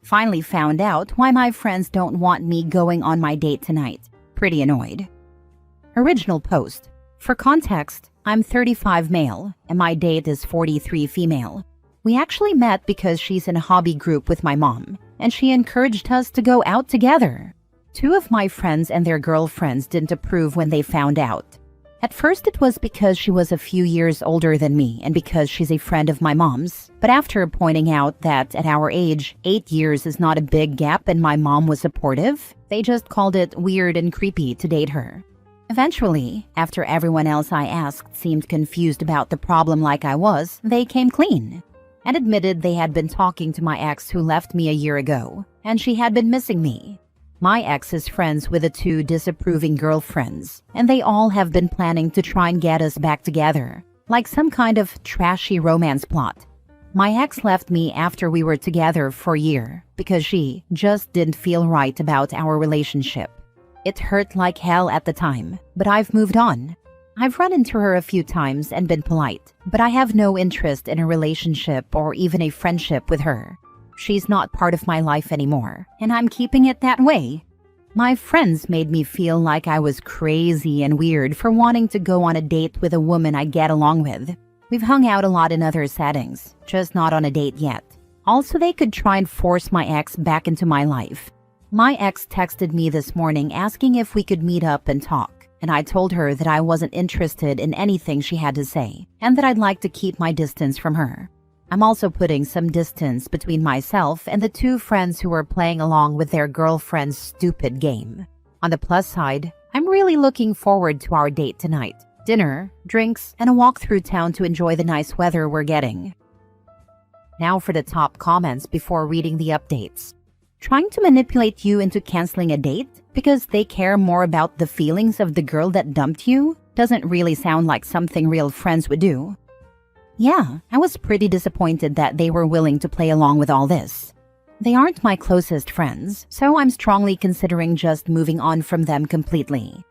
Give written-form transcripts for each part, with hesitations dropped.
Finally found out why my friends don't want me going on my date tonight. Pretty annoyed. Original post. For context, I'm 35 male and my date is 43 female. We actually met because she's in a hobby group with my mom, and she encouraged us to go out together. Two of my friends and their girlfriends didn't approve when they found out. At first it was because she was a few years older than me and because she's a friend of my mom's, but after pointing out that at our age, 8 years is not a big gap and my mom was supportive, they just called it weird and creepy to date her. Eventually, after everyone else I asked seemed confused about the problem like I was, they came clean and admitted they had been talking to my ex who left me a year ago, and she had been missing me. My ex is friends with the two disapproving girlfriends, and they all have been planning to try and get us back together, like some kind of trashy romance plot. My ex left me after we were together for a year because she just didn't feel right about our relationship. It hurt like hell at the time, but I've moved on. I've run into her a few times and been polite, but I have no interest in a relationship or even a friendship with her. She's not part of my life anymore, and I'm keeping it that way. My friends made me feel like I was crazy and weird for wanting to go on a date with a woman I get along with. We've hung out a lot in other settings, just not on a date yet. Also, they could try and force my ex back into my life. My ex texted me this morning asking if we could meet up and talk, and I told her that I wasn't interested in anything she had to say, and that I'd like to keep my distance from her. I'm also putting some distance between myself and the two friends who are playing along with their girlfriend's stupid game. On the plus side, I'm really looking forward to our date tonight. Dinner, drinks, and a walk through town to enjoy the nice weather we're getting. Now for the top comments before reading the updates. Trying to manipulate you into canceling a date because they care more about the feelings of the girl that dumped you doesn't really sound like something real friends would do. Yeah, I was pretty disappointed that they were willing to play along with all this. They aren't my closest friends, so I'm strongly considering just moving on from them completely.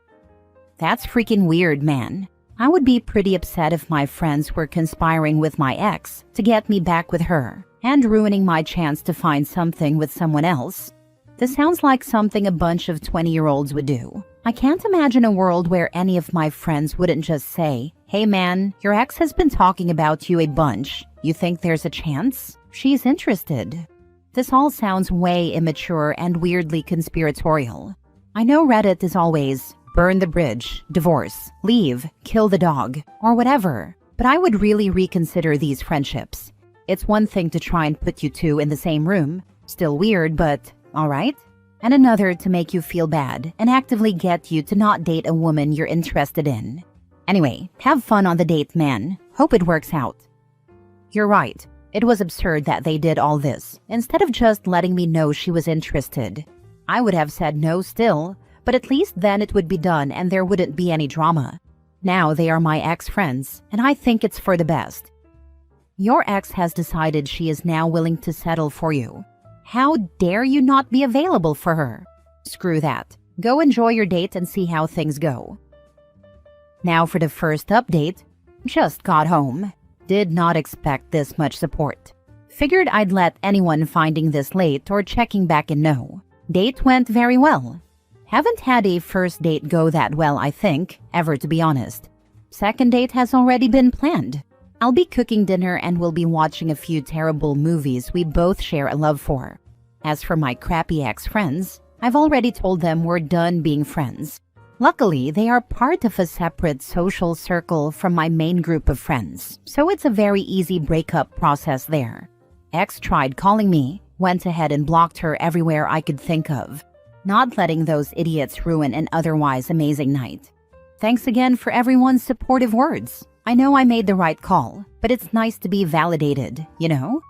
That's freaking weird, man. I would be pretty upset if my friends were conspiring with my ex to get me back with her and ruining my chance to find something with someone else. This sounds like something a bunch of 20-year-olds would do. I can't imagine a world where any of my friends wouldn't just say, "Hey man, your ex has been talking about you a bunch. You think there's a chance? She's interested." This all sounds way immature and weirdly conspiratorial. I know Reddit is always burn the bridge, divorce, leave, kill the dog, or whatever, but I would really reconsider these friendships. It's one thing to try and put you two in the same room, still weird, but alright? And another to make you feel bad and actively get you to not date a woman you're interested in. Anyway, have fun on the date, man. Hope it works out. You're right. It was absurd that they did all this, instead of just letting me know she was interested. I would have said no still, but at least then it would be done and there wouldn't be any drama. Now they are my ex-friends, and I think it's for the best. Your ex has decided she is now willing to settle for you. How dare you not be available for her? Screw that. Go enjoy your date and see how things go. Now for the first update. Just got home. Did not expect this much support. Figured I'd let anyone finding this late or checking back in know. Date went very well. Haven't had a first date go that well, I think, ever to be honest. Second date has already been planned. I'll be cooking dinner and we'll be watching a few terrible movies we both share a love for. As for my crappy ex-friends, I've already told them we're done being friends. Luckily, they are part of a separate social circle from my main group of friends, so it's a very easy breakup process there. Ex tried calling me, went ahead and blocked her everywhere I could think of, not letting those idiots ruin an otherwise amazing night. Thanks again for everyone's supportive words. I know I made the right call, but it's nice to be validated, you know?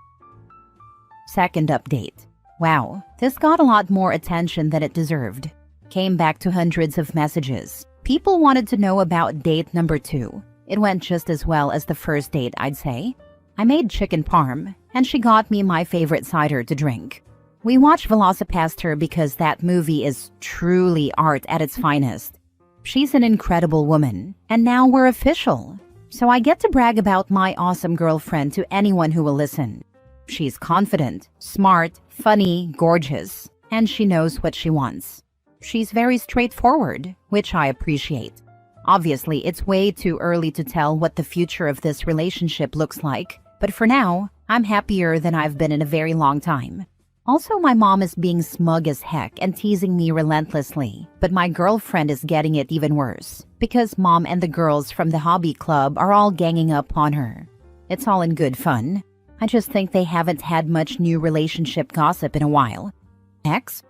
Second update. Wow, this got a lot more attention than it deserved. Came back to hundreds of messages. People wanted to know about date number 2. It went just as well as the first date, I'd say. I made chicken parm, and she got me my favorite cider to drink. We watched Velocipaster because that movie is truly art at its finest. She's an incredible woman, and now we're official. So I get to brag about my awesome girlfriend to anyone who will listen. She's confident, smart, funny, gorgeous, and she knows what she wants. She's very straightforward, which I appreciate. Obviously, it's way too early to tell what the future of this relationship looks like, but for now, I'm happier than I've been in a very long time. Also, my mom is being smug as heck and teasing me relentlessly, but my girlfriend is getting it even worse, because mom and the girls from the hobby club are all ganging up on her. It's all in good fun. I just think they haven't had much new relationship gossip in a while.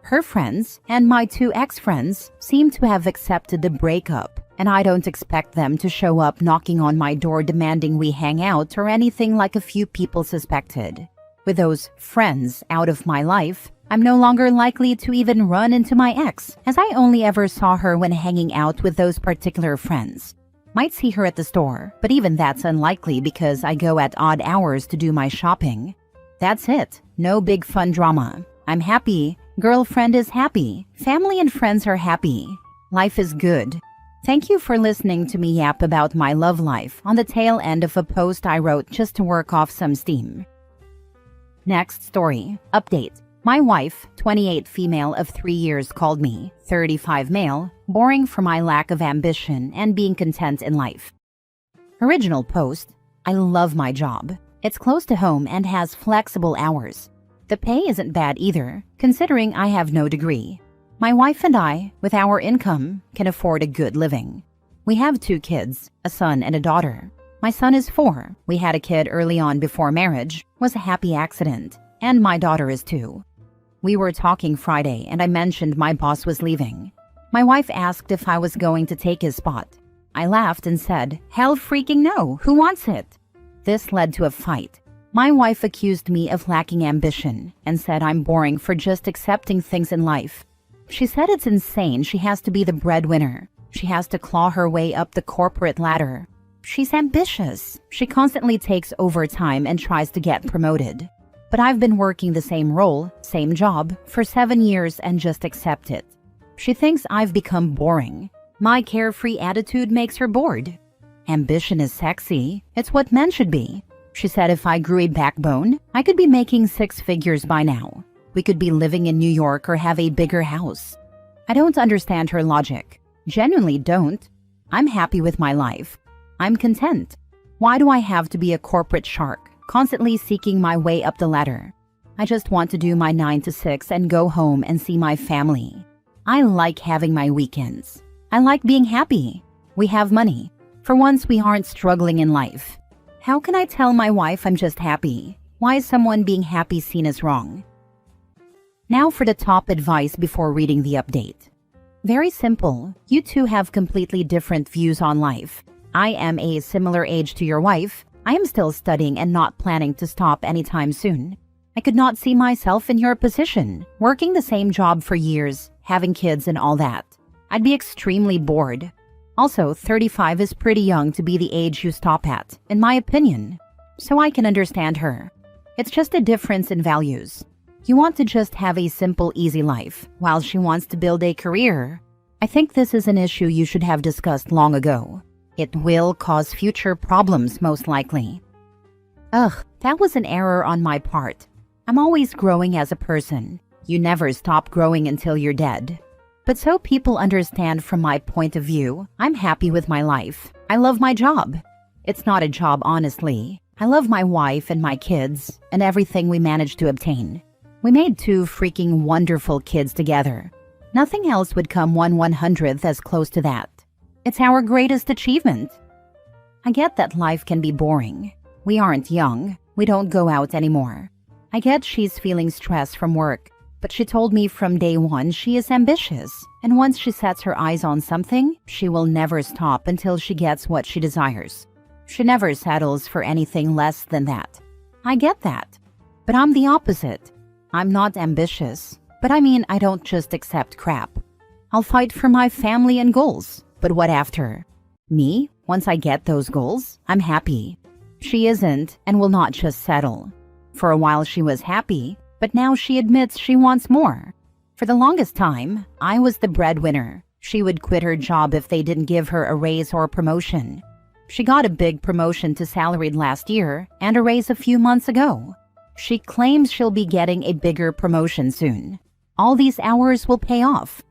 Her friends, and my two ex-friends seem to have accepted the breakup, and I don't expect them to show up knocking on my door demanding we hang out or anything like a few people suspected. With those friends out of my life, I'm no longer likely to even run into my ex, as I only ever saw her when hanging out with those particular friends. Might see her at the store, but even that's unlikely because I go at odd hours to do my shopping. That's it. No big fun drama. I'm happy. Girlfriend is happy. Family and friends are happy. Life is good. Thank you for listening to me yap about my love life on the tail end of a post I wrote just to work off some steam. Next story. Update. My wife, 28 female of 3 years, called me, 35 male, boring for my lack of ambition and being content in life. Original post. I love my job. It's close to home and has flexible hours. The pay isn't bad either, considering I have no degree. My wife and I, with our income, can afford a good living. We have 2 kids, a son and a daughter. My son is 4. We had a kid early on before marriage, was a happy accident, and my daughter is 2. We were talking Friday and I mentioned my boss was leaving. My wife asked if I was going to take his spot. I laughed and said, "Hell freaking no, who wants it?" This led to a fight. My wife accused me of lacking ambition and said I'm boring for just accepting things in life. She said it's insane she has to be the breadwinner. She has to claw her way up the corporate ladder. She's ambitious. She constantly takes overtime and tries to get promoted. But I've been working the same role, same job, for 7 years and just accept it. She thinks I've become boring. My carefree attitude makes her bored. Ambition is sexy. It's what men should be. She said if I grew a backbone, I could be making 6 figures by now. We could be living in New York or have a bigger house. I don't understand her logic. Genuinely don't. I'm happy with my life. I'm content. Why do I have to be a corporate shark, constantly seeking my way up the ladder? I just want to do my 9 to 6 and go home and see my family. I like having my weekends. I like being happy. We have money. For once, we aren't struggling in life. How can I tell my wife I'm just happy? Why is someone being happy seen as wrong? Now for the top advice before reading the update. Very simple. You two have completely different views on life. I am a similar age to your wife. I am still studying and not planning to stop anytime soon. I could not see myself in your position, working the same job for years, having kids and all that. I'd be extremely bored. Also, 35 is pretty young to be the age you stop at, in my opinion. So I can understand her. It's just a difference in values. You want to just have a simple, easy life, while she wants to build a career. I think this is an issue you should have discussed long ago. It will cause future problems, most likely. Ugh, that was an error on my part. I'm always growing as a person. You never stop growing until you're dead. But so people understand from my point of view, I'm happy with my life. I love my job. It's not a job, honestly. I love my wife and my kids and everything we managed to obtain. We made 2 freaking wonderful kids together. Nothing else would come 1/100th as close to that. It's our greatest achievement. I get that life can be boring. We aren't young. We don't go out anymore. I get she's feeling stress from work. But she told me from day one she is ambitious, and once she sets her eyes on something, she will never stop until she gets what she desires. She never settles for anything less than that. I get that. But I'm the opposite. I'm not ambitious, but I mean I don't just accept crap. I'll fight for my family and goals, but what after? Me, once I get those goals, I'm happy. She isn't and will not just settle. For a while she was happy, but now she admits she wants more. For the longest time, I was the breadwinner. She would quit her job if they didn't give her a raise or promotion. She got a big promotion to salaried last year and a raise a few months ago. She claims she'll be getting a bigger promotion soon. All these hours will pay off.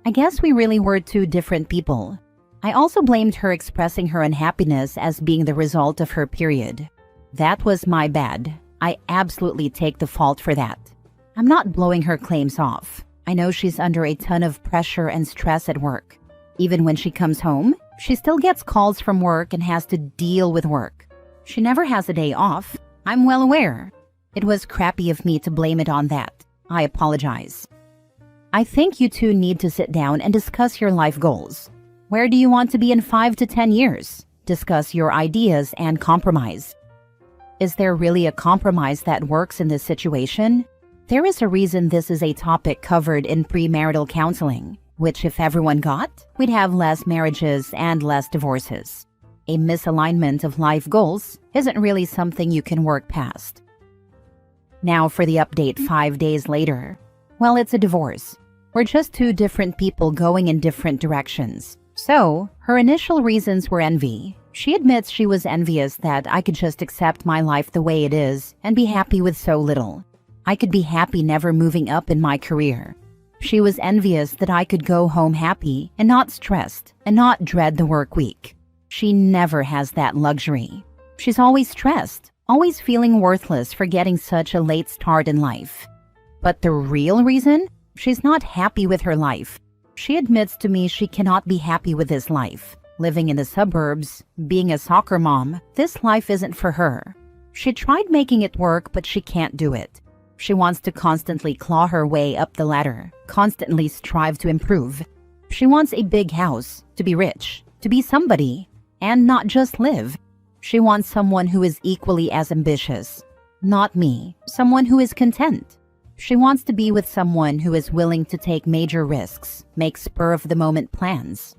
I guess we really were two different people. I also blamed her expressing her unhappiness as being the result of her period. That was my bad. I absolutely take the fault for that. I'm not blowing her claims off. I know she's under a ton of pressure and stress at work. Even when she comes home, she still gets calls from work and has to deal with work. She never has a day off. I'm well aware. It was crappy of me to blame it on that. I apologize. I think you two need to sit down and discuss your life goals. Where do you want to be in 5 to 10 years? Discuss your ideas and compromise. Is there really a compromise that works in this situation? There is a reason this is a topic covered in premarital counseling, which if everyone got, we'd have less marriages and less divorces. A misalignment of life goals isn't really something you can work past. Now for the update 5 days later. Well, it's a divorce. We're just two different people going in different directions. So, her initial reasons were envy. She admits she was envious that I could just accept my life the way it is and be happy with so little. I could be happy never moving up in my career. She was envious that I could go home happy and not stressed and not dread the work week. She never has that luxury. She's always stressed, always feeling worthless for getting such a late start in life. But the real reason? She's not happy with her life. She admits to me she cannot be happy with this life. Living in the suburbs, being a soccer mom, this life isn't for her. She tried making it work, but she can't do it. She wants to constantly claw her way up the ladder, constantly strive to improve. She wants a big house, to be rich, to be somebody, and not just live. She wants someone who is equally as ambitious. Not me, someone who is content. She wants to be with someone who is willing to take major risks, make spur-of-the-moment plans.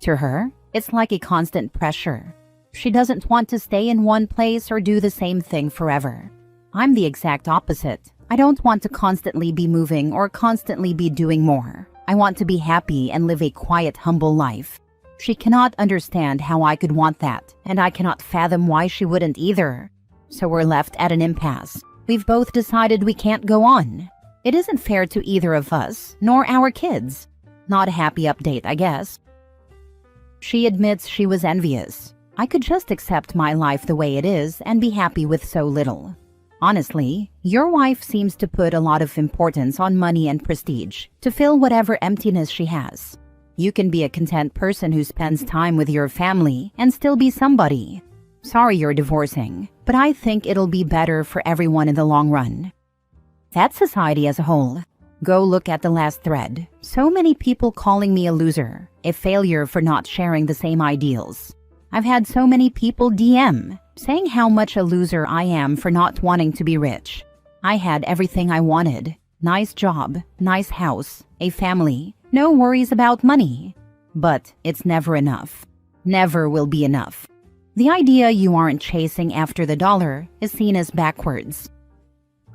To her, it's like a constant pressure. She doesn't want to stay in one place or do the same thing forever. I'm the exact opposite. I don't want to constantly be moving or constantly be doing more. I want to be happy and live a quiet, humble life. She cannot understand how I could want that, and I cannot fathom why she wouldn't either. So we're left at an impasse. We've both decided we can't go on. It isn't fair to either of us, nor our kids. Not a happy update, I guess. She admits she was envious. I could just accept my life the way it is and be happy with so little. Honestly, your wife seems to put a lot of importance on money and prestige to fill whatever emptiness she has. You can be a content person who spends time with your family and still be somebody. Sorry you're divorcing, but I think it'll be better for everyone in the long run. That's society as a whole. Go look at the last thread. So many people calling me a loser, a failure for not sharing the same ideals. I've had so many people DM, saying how much a loser I am for not wanting to be rich. I had everything I wanted. Nice job, nice house, a family, no worries about money. But it's never enough. Never will be enough. The idea you aren't chasing after the dollar is seen as backwards.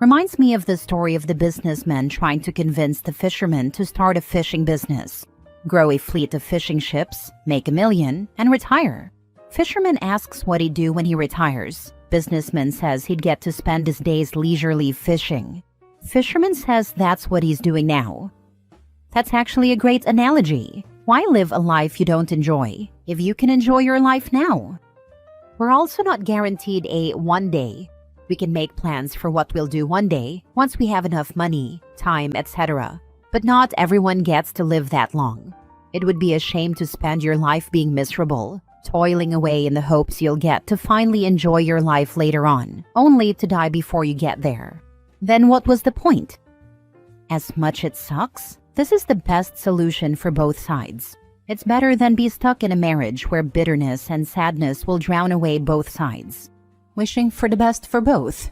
Reminds me of the story of the businessman trying to convince the fisherman to start a fishing business, grow a fleet of fishing ships, make $1 million, and retire. Fisherman asks what he'd do when he retires. Businessman says he'd get to spend his days leisurely fishing. Fisherman says that's what he's doing now. That's actually a great analogy. Why live a life you don't enjoy if you can enjoy your life now? We're also not guaranteed a one day. We can make plans for what we'll do one day once we have enough money, time, etc. But not everyone gets to live that long. It would be a shame to spend your life being miserable, toiling away in the hopes you'll get to finally enjoy your life later on, only to die before you get there. Then what was the point? As much it sucks, this is the best solution for both sides. It's better than be stuck in a marriage where bitterness and sadness will drown away both sides. Wishing for the best for both.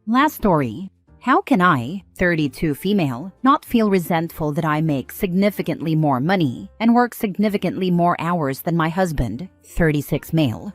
Last story. How can I, 32 female, not feel resentful that I make significantly more money and work significantly more hours than my husband, 36 male?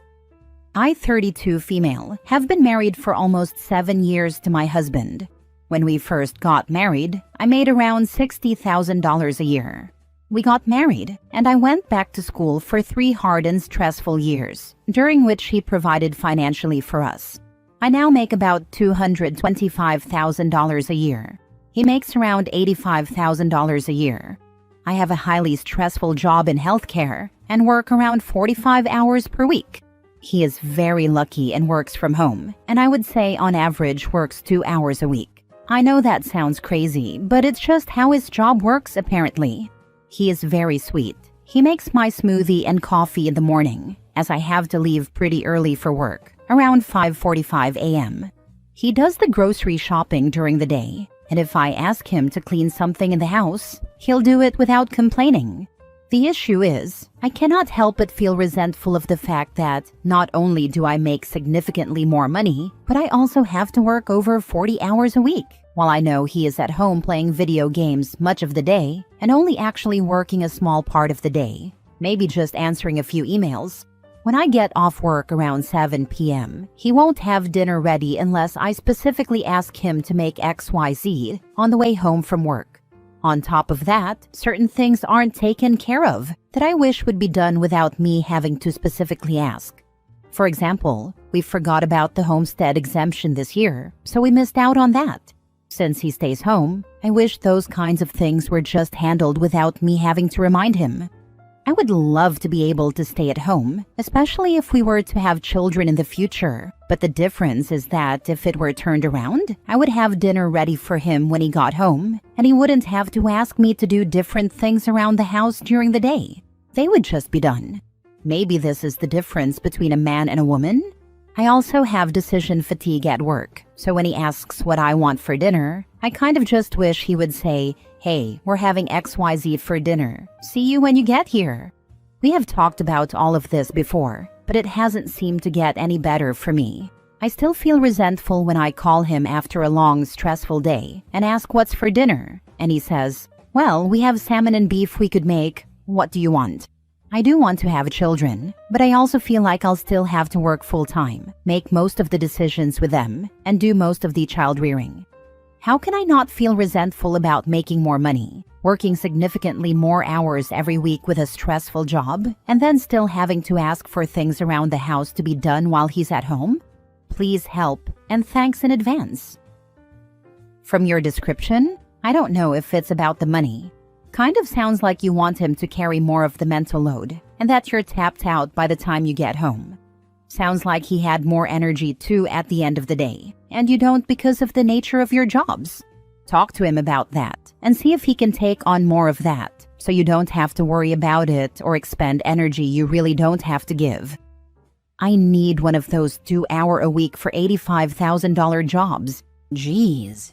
I, 32 female, have been married for almost 7 years to my husband. When we first got married, I made around $60,000 a year. We got married, and I went back to school for 3 hard and stressful years, during which he provided financially for us. I now make about $225,000 a year. He makes around $85,000 a year. I have a highly stressful job in healthcare and work around 45 hours per week. He is very lucky and works from home, and I would say on average works 2 hours a week. I know that sounds crazy, but it's just how his job works apparently. He is very sweet. He makes my smoothie and coffee in the morning, as I have to leave pretty early for work, around 5:45 a.m. He does the grocery shopping during the day, and if I ask him to clean something in the house, he'll do it without complaining. The issue is, I cannot help but feel resentful of the fact that not only do I make significantly more money, but I also have to work over 40 hours a week, while I know he is at home playing video games much of the day and only actually working a small part of the day, maybe just answering a few emails. When I get off work around 7 p.m., he won't have dinner ready unless I specifically ask him to make XYZ on the way home from work. On top of that, certain things aren't taken care of that I wish would be done without me having to specifically ask. For example, we forgot about the homestead exemption this year, so we missed out on that. Since he stays home, I wish those kinds of things were just handled without me having to remind him. I would love to be able to stay at home, especially if we were to have children in the future. But the difference is that if it were turned around, I would have dinner ready for him when he got home, and he wouldn't have to ask me to do different things around the house during the day. They would just be done. Maybe this is the difference between a man and a woman. I also have decision fatigue at work, so when he asks what I want for dinner, I kind of just wish he would say, "Hey, we're having XYZ for dinner. See you when you get here." We have talked about all of this before, but it hasn't seemed to get any better for me. I still feel resentful when I call him after a long, stressful day and ask what's for dinner, and he says, "Well, we have salmon and beef we could make. What do you want?" I do want to have children, but I also feel like I'll still have to work full-time, make most of the decisions with them, and do most of the child rearing. How can I not feel resentful about making more money, working significantly more hours every week with a stressful job, and then still having to ask for things around the house to be done while he's at home? Please help, and thanks in advance. From your description, I don't know if it's about the money. Kind of sounds like you want him to carry more of the mental load, and that you're tapped out by the time you get home. Sounds like he had more energy too at the end of the day, and you don't because of the nature of your jobs. Talk to him about that, and see if he can take on more of that, so you don't have to worry about it or expend energy you really don't have to give. I need one of those 2-hour-a-week for $85,000 jobs. Jeez.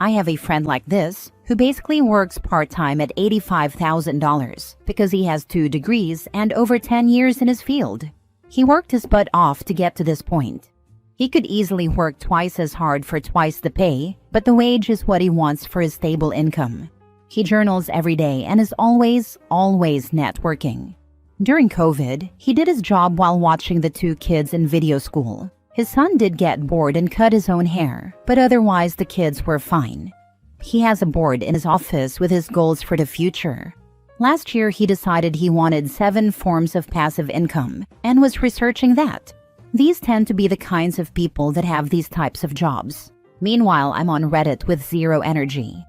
I have a friend like this who basically works part-time at $85,000 because he has 2 degrees and over 10 years in his field. He worked his butt off to get to this point. He could easily work twice as hard for twice the pay, but the wage is what he wants for his stable income. He journals every day and is always networking. During COVID, he did his job while watching the 2 kids in video school. His son did get bored and cut his own hair, but otherwise the kids were fine. He has a board in his office with his goals for the future. Last year, he decided he wanted 7 forms of passive income and was researching that. These tend to be the kinds of people that have these types of jobs. Meanwhile, I'm on Reddit with zero energy.